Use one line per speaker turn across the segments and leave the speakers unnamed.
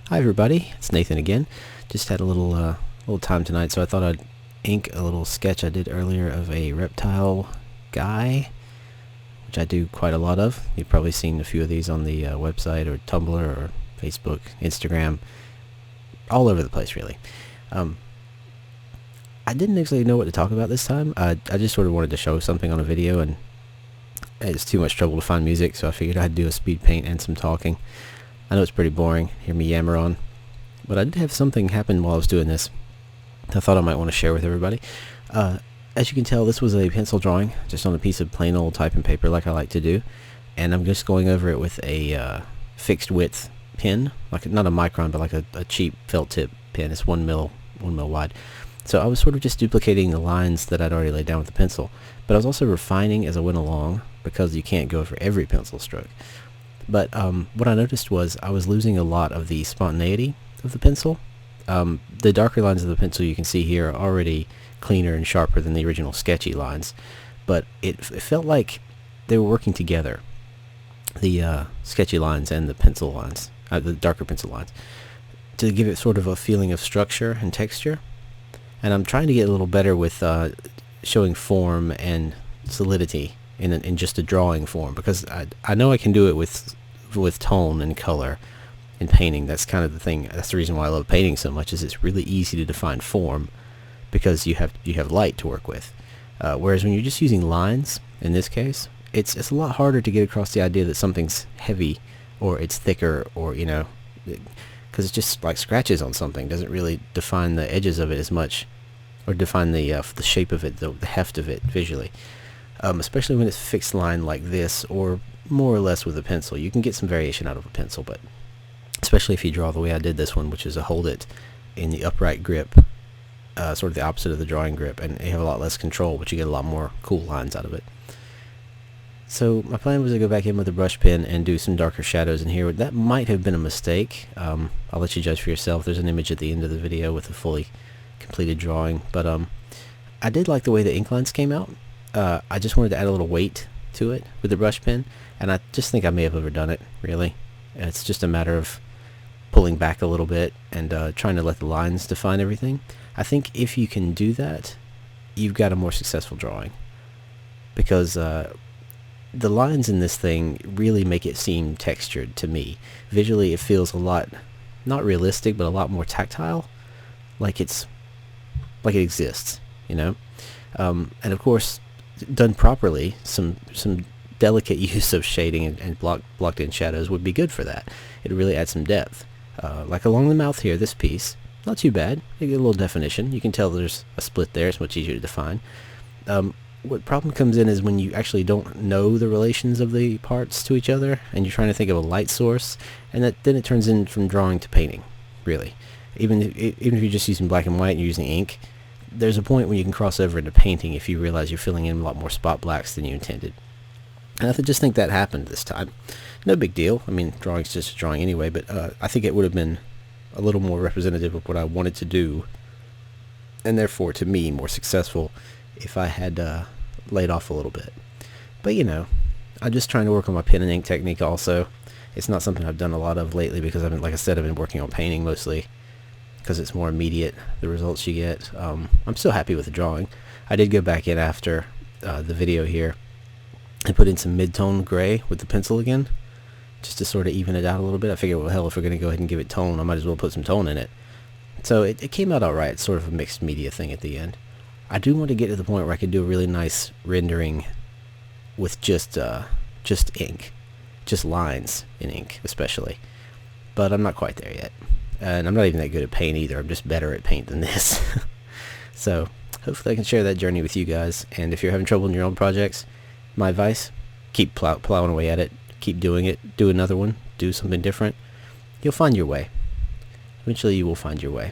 Hi everybody, it's Nathan again. Just had a little time tonight, so I thought I'd ink a little sketch I did earlier of a reptile guy, which I do quite a lot of. You've probably seen a few of these on the website or Tumblr or Facebook, Instagram, all over the place really. I didn't actually know what to talk about this time. I just sort of wanted to show something on a video, and it's too much trouble to find music, so I figured I'd do a speed paint and some talking. I know it's pretty boring, hear me yammer on, but I did have something happen while I was doing this I thought I might want to share with everybody. As you can tell, this was a pencil drawing, just on a piece of plain old typing paper like I like to do, and I'm just going over it with a fixed width pen, like not a micron, but like a cheap felt tip pen. It's 1 mil wide. So I was sort of just duplicating the lines that I'd already laid down with the pencil, but I was also refining as I went along, because you can't go for every pencil stroke. But what I noticed was I was losing a lot of the spontaneity of the pencil. The darker lines of the pencil you can see here are already cleaner and sharper than the original sketchy lines, but it felt like they were working together, the sketchy lines and the pencil lines, the darker pencil lines, to give it sort of a feeling of structure and texture. And I'm trying to get a little better with showing form and solidity in just a drawing form, because I know I can do it with tone and color in painting. That's kind of the thing. That's the reason why I love painting so much, is it's really easy to define form because you have light to work with. Whereas when you're just using lines, in this case, it's a lot harder to get across the idea that something's heavy or it's thicker, or because it's just like scratches on something. It doesn't really define the edges of it as much, or define the shape of it, the heft of it visually. Especially when it's fixed line like this, or more or less with a pencil. You can get some variation out of a pencil, but especially if you draw the way I did this one, which is a hold it in the upright grip, sort of the opposite of the drawing grip, and you have a lot less control, but you get a lot more cool lines out of it. So my plan was to go back in with a brush pen and do some darker shadows in here. That might have been a mistake. I'll let you judge for yourself. There's an image at the end of the video with a fully completed drawing, but I did like the way the ink lines came out. I just wanted to add a little weight to it with the brush pen, and I just think I may have overdone it, really. It's just a matter of pulling back a little bit and trying to let the lines define everything. I think if you can do that, you've got a more successful drawing, because the lines in this thing really make it seem textured to me. Visually it feels a lot, not realistic, but a lot more tactile, like it exists, and of course, done properly, some delicate use of shading and blocked in shadows would be good for that. It really adds some depth. Like along the mouth here, this piece, not too bad. You get a little definition. You can tell there's a split there. It's much easier to define. What problem comes in is when you actually don't know the relations of the parts to each other, and you're trying to think of a light source, and then it turns in from drawing to painting, really. Even if you're just using black and white and you're using ink, there's a point when you can cross over into painting if you realize you're filling in a lot more spot blacks than you intended. And I just think that happened this time. No big deal. I mean, drawing's just a drawing anyway, but I think it would have been a little more representative of what I wanted to do, and therefore, to me, more successful if I had laid off a little bit. But, I'm just trying to work on my pen and ink technique also. It's not something I've done a lot of lately because, like I said, I've been working on painting mostly, because it's more immediate, the results you get. I'm still happy with the drawing. I did go back in after the video here and put in some mid-tone gray with the pencil again, just to sort of even it out a little bit. I figured, well, hell, if we're going to go ahead and give it tone, I might as well put some tone in it. So it came out alright. It's sort of a mixed media thing at the end. I do want to get to the point where I could do a really nice rendering with just ink, just lines in ink especially, but I'm not quite there yet. And I'm not even that good at paint either. I'm just better at paint than this. So hopefully I can share that journey with you guys. And if you're having trouble in your own projects, my advice, keep plowing away at it. Keep doing it. Do another one. Do something different. You'll find your way. Eventually you will find your way.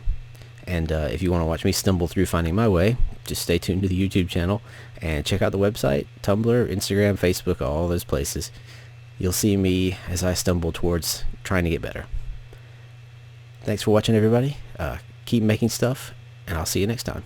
And if you want to watch me stumble through finding my way, just stay tuned to the YouTube channel and check out the website, Tumblr, Instagram, Facebook, all those places. You'll see me as I stumble towards trying to get better. Thanks for watching, everybody. Keep making stuff, and I'll see you next time.